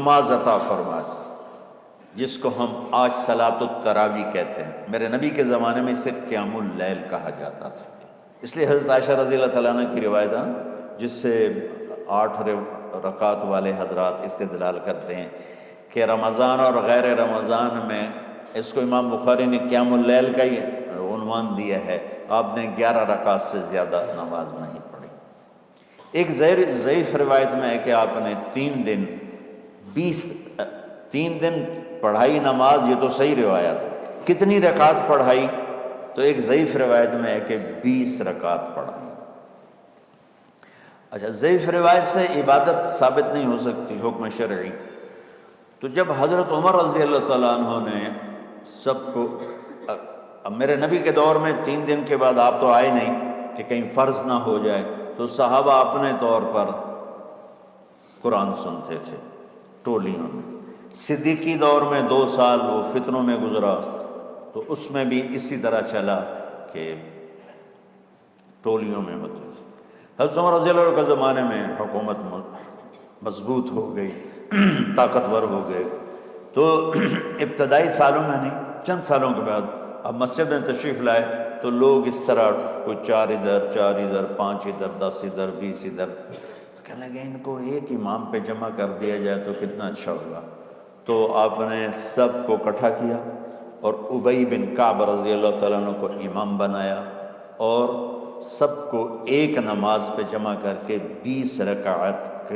نماز عطا فرما دے، جس کو ہم آج صلاۃ التراوی کہتے ہیں۔ میرے نبی کے زمانے میں اسے قیام اللیل کہا جاتا تھا، اس لیے حضرت عائشہ رضی اللہ تعالیٰ عنہ کی روایت ہے جس سے 8 رکعت والے حضرات استدلال کرتے ہیں کہ رمضان اور غیر رمضان میں، اس کو امام بخاری نے قیام اللیل کا ہی عنوان دیا ہے، آپ نے 11 رکعت سے زیادہ نماز نہیں پڑھی۔ ایک ضعیف روایت میں ہے کہ آپ نے 3 دن پڑھائی نماز، یہ تو صحیح روایت ہے۔ کتنی رکعت پڑھائی؟ تو ایک ضعیف روایت میں ہے کہ 20 رکعت پڑھائی۔ اچھا، ضعیف روایت سے عبادت ثابت نہیں ہو سکتی حکم شرعی، تو جب حضرت عمر رضی اللہ تعالیٰ عنہ نے سب کو، اب میرے نبی کے دور میں 3 دن کے بعد آپ تو آئے نہیں کہ کہیں فرض نہ ہو جائے، تو صحابہ اپنے طور پر قرآن سنتے تھے ٹولیوں میں۔ صدیقی دور میں 2 سال وہ فتنوں میں گزرا، تو اس میں بھی اسی طرح چلا کہ ٹولیوں میں ہوتے تھے۔ حضرت عمر رضی اللہ عنہ کے زمانے میں حکومت مضبوط ہو گئی، طاقتور ہو گئے، تو ابتدائی سالوں میں نہیں، چند سالوں کے بعد اب مسجد میں تشریف لائے تو لوگ اس طرح کوئی 4 ادھر 4 ادھر 5 ادھر 10 ادھر 20 ادھر، تو کہنے لگے ان کو ایک امام پہ جمع کر دیا جائے تو کتنا اچھا ہوگا۔ تو آپ نے سب کو اکٹھا کیا اور ابی بن کعب رضی اللہ تعالیٰ عنہ کو امام بنایا، اور سب کو ایک نماز پہ جمع کر کے 20 رکعت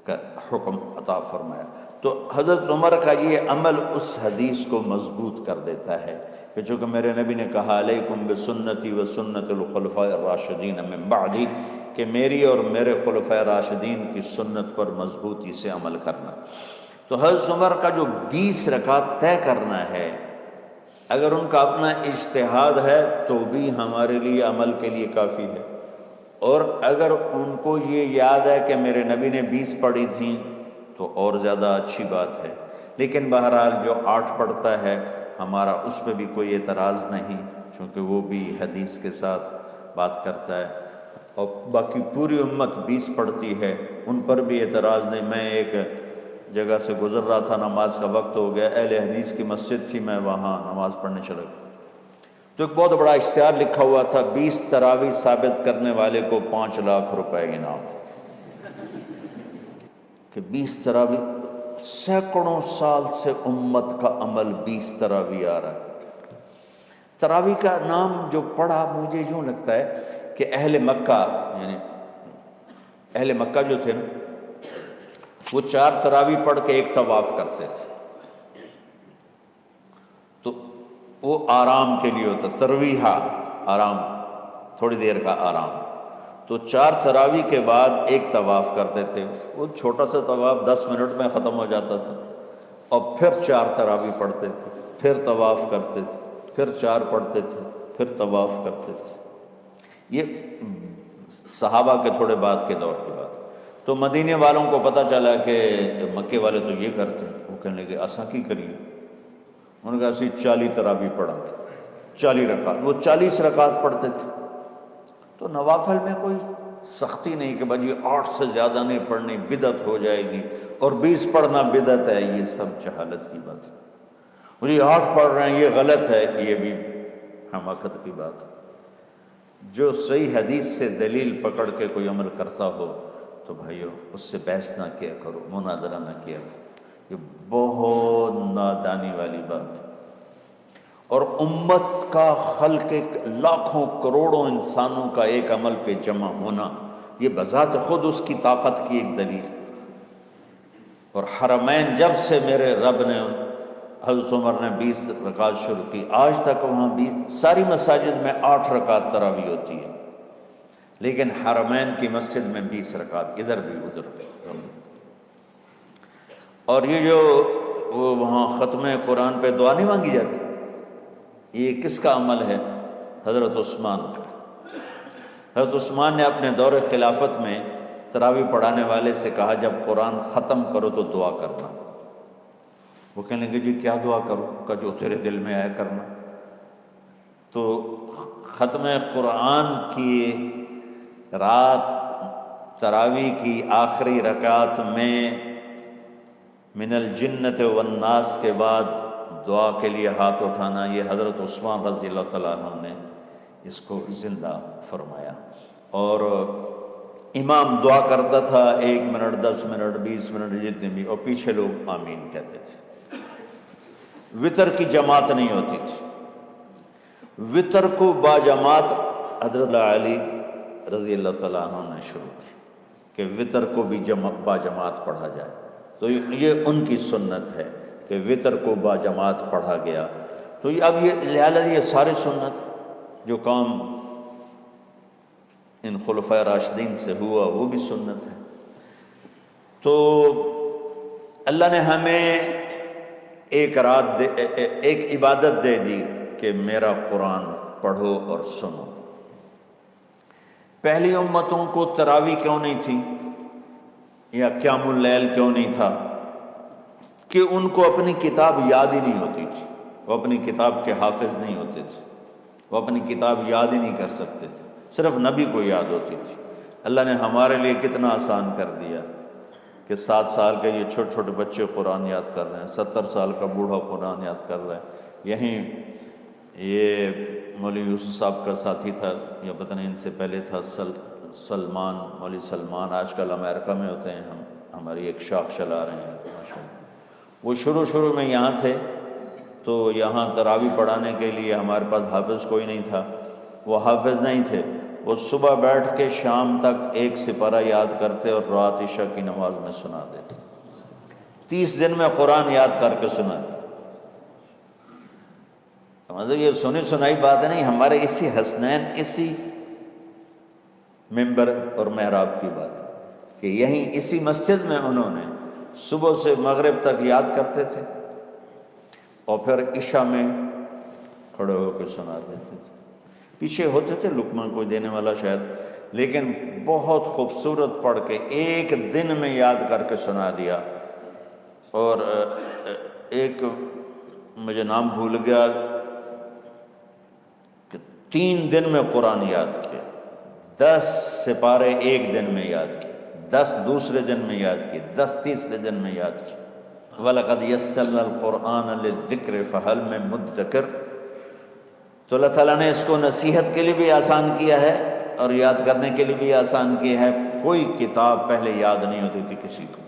کا حکم عطا فرمایا۔ تو حضرت عمر کا یہ عمل اس حدیث کو مضبوط کر دیتا ہے کہ چونکہ میرے نبی نے کہا علیکم بسنتی و سنت الخلفاء الراشدین من بعدی، کہ میری اور میرے خلفاء راشدین کی سنت پر مضبوطی سے عمل کرنا۔ تو حضرت عمر کا جو 20 رکعت طے کرنا ہے، اگر ان کا اپنا اجتہاد ہے تو بھی ہمارے لیے عمل کے لیے کافی ہے، اور اگر ان کو یہ یاد ہے کہ میرے نبی نے 20 پڑھی تھیں تو اور زیادہ اچھی بات ہے۔ لیکن بہرحال جو 8 پڑھتا ہے ہمارا اس پہ بھی کوئی اعتراض نہیں، چونکہ وہ بھی حدیث کے ساتھ بات کرتا ہے، اور باقی پوری امت 20 پڑھتی ہے، ان پر بھی اعتراض نہیں۔ میں ایک جگہ سے گزر رہا تھا، نماز کا وقت ہو گیا، اہل حدیث کی مسجد تھی، میں وہاں نماز پڑھنے چلا گیا، تو ایک بہت بڑا اشتہار لکھا ہوا تھا 20 تراویح ثابت کرنے والے کو 5 لاکھ روپے انعام، کہ 20 تراویح، سینکڑوں سال سے امت کا عمل 20 تراویح آ رہا ہے۔ تراویح کا نام جو پڑھا مجھے یوں لگتا ہے کہ اہل مکہ، یعنی اہل مکہ جو تھے نا، وہ 4 تراویح پڑھ کے ایک طواف کرتے تھے، تو وہ آرام کے لیے ہوتا، ترویحہ آرام، تھوڑی دیر کا آرام، تو 4 تراویح کے بعد ایک طواف کرتے تھے، وہ چھوٹا سا طواف 10 منٹ میں ختم ہو جاتا تھا، اور پھر 4 تراویح پڑھتے تھے، پھر طواف کرتے تھے، پھر 4 پڑھتے تھے، پھر طواف کرتے تھے۔ یہ صحابہ کے تھوڑے بعد کے دور کی بات۔ تو مدینے والوں کو پتہ چلا کہ مکے والے تو یہ کرتے ہیں، وہ کہنے لگے اساں کی کریے، انہوں نے کہا اسی 40 تراویح پڑھا، 40 رکعت، وہ 40 رکعت پڑھتے تھے۔ تو نوافل میں کوئی سختی نہیں کہ بھائی 8 سے زیادہ نہیں پڑھنی، بدعت ہو جائے گی، اور 20 پڑھنا بدعت ہے، یہ سب جہالت کی بات ہے۔ اور یہ 8 پڑھ رہے ہیں یہ غلط ہے، یہ بھی حماقت کی بات ہے۔ جو صحیح حدیث سے دلیل پکڑ کے کوئی عمل کرتا ہو تو بھائیو اس سے بحث نہ کیا کرو، مناظرہ نہ کیا کرو، یہ بہت نادانی والی بات ہے۔ اور امت کا خلق لاکھوں کروڑوں انسانوں کا ایک عمل پہ جمع ہونا، یہ بذات خود اس کی طاقت کی ایک دلیل۔ اور حرمین جب سے میرے رب نے، حضرت عمر نے 20 رکعت شروع کی، آج تک وہاں بھی ساری مساجد میں 8 رکعت تراویح ہوتی ہے، لیکن حرمین کی مسجد میں 20 رکعت، ادھر بھی ادھر بھی۔ اور یہ جو وہ وہاں ختم قرآن پہ دعا نہیں مانگی جاتی، یہ کس کا عمل ہے؟ حضرت عثمان کا۔ حضرت عثمان نے اپنے دور خلافت میں تراویح پڑھانے والے سے کہا جب قرآن ختم کرو تو دعا کرنا۔ وہ کہنے لگے جی کیا دعا کروں؟ کہ جو تیرے دل میں آیا کرنا۔ تو ختم قرآن کی رات تراویح کی آخری رکعت میں من الجنت والناس کے بعد دعا کے لیے ہاتھ اٹھانا، یہ حضرت عثمان رضی اللہ تعالیٰ عنہ نے اس کو زندہ فرمایا۔ اور امام دعا کرتا تھا 1 منٹ 10 منٹ 20 منٹ جتنے بھی، اور پیچھے لوگ آمین کہتے تھے۔ وطر کی جماعت نہیں ہوتی تھی، وطر کو باجماعت حضرت علی رضی اللہ تعالیٰ عنہ نے شروع کی کہ وطر کو بھی باجماعت پڑھا جائے، تو یہ ان کی سنت ہے کہ وطر کو باجماعت پڑھا گیا۔ تو اب یہ لہٰذا یہ ساری سنت جو کام ان خلفۂ راشدین سے ہوا وہ بھی سنت ہے۔ تو اللہ نے ہمیں ایک عبادت دے دی کہ میرا قرآن پڑھو اور سنو۔ پہلی امتوں کو تراویح کیوں نہیں تھی یا قیام اللیل کیوں نہیں تھا؟ کہ ان کو اپنی کتاب یاد ہی نہیں ہوتی تھی، وہ اپنی کتاب کے حافظ نہیں ہوتے تھے، وہ اپنی کتاب یاد ہی نہیں کر سکتے تھے، صرف نبی کو یاد ہوتی تھی۔ اللہ نے ہمارے لیے کتنا آسان کر دیا کہ 7 سال کے یہ چھوٹے چھوٹے بچے قرآن یاد کر رہے ہیں، 70 سال کا بوڑھا قرآن یاد کر رہا ہے۔ یہیں یہ مولوی یوسف صاحب کا ساتھی تھا، یا پتہ نہیں ان سے پہلے تھا، سلمان، مولوی سلمان، آج کل امریکہ میں ہوتے ہیں، ہماری ایک شاخ چلا رہے ہیں ماشاءاللہ۔ وہ شروع میں یہاں تھے، تو یہاں تراویح پڑھانے کے لیے ہمارے پاس حافظ کوئی نہیں تھا، وہ حافظ نہیں تھے، وہ صبح بیٹھ کے شام تک ایک سپارہ یاد کرتے اور رات عشاء کی نماز میں سنا دیتے۔ 30 دن میں قرآن یاد کر کے سنا دیا۔ مطلب یہ سنی سنائی بات نہیں، ہمارے اسی حسنین، اسی ممبر اور محراب کی بات ہے کہ یہیں اسی مسجد میں انہوں نے صبح سے مغرب تک یاد کرتے تھے اور پھر عشاء میں کھڑے ہو کے سنا دیتے تھے۔ پیچھے ہوتے تھے لقمہ کوئی دینے والا شاید، لیکن بہت خوبصورت پڑھ کے ایک دن میں یاد کر کے سنا دیا۔ اور ایک مجھے نام بھول گیا کہ 3 دن میں قرآن یاد کیا، 10 سپارے ایک دن میں یاد کیے، 10 دوسرے دن میں یاد کیے، 10 تیسرے دن میں یاد کیے۔ وَلَقَدْ يَسَّرْنَا الْقُرْآنَ لِلذِّكْرِ فَهَلْ مِن مُدَّكِرٍ۔ تو اللہ تعالیٰ نے اس کو نصیحت کے لیے بھی آسان کیا ہے اور یاد کرنے کے لیے بھی آسان کیا ہے۔ کوئی کتاب پہلے یاد نہیں ہوتی تھی کسی کو۔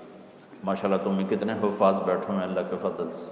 ماشاءاللہ تم میں کتنے حفاظ بیٹھے ہیں اللہ کے فضل سے۔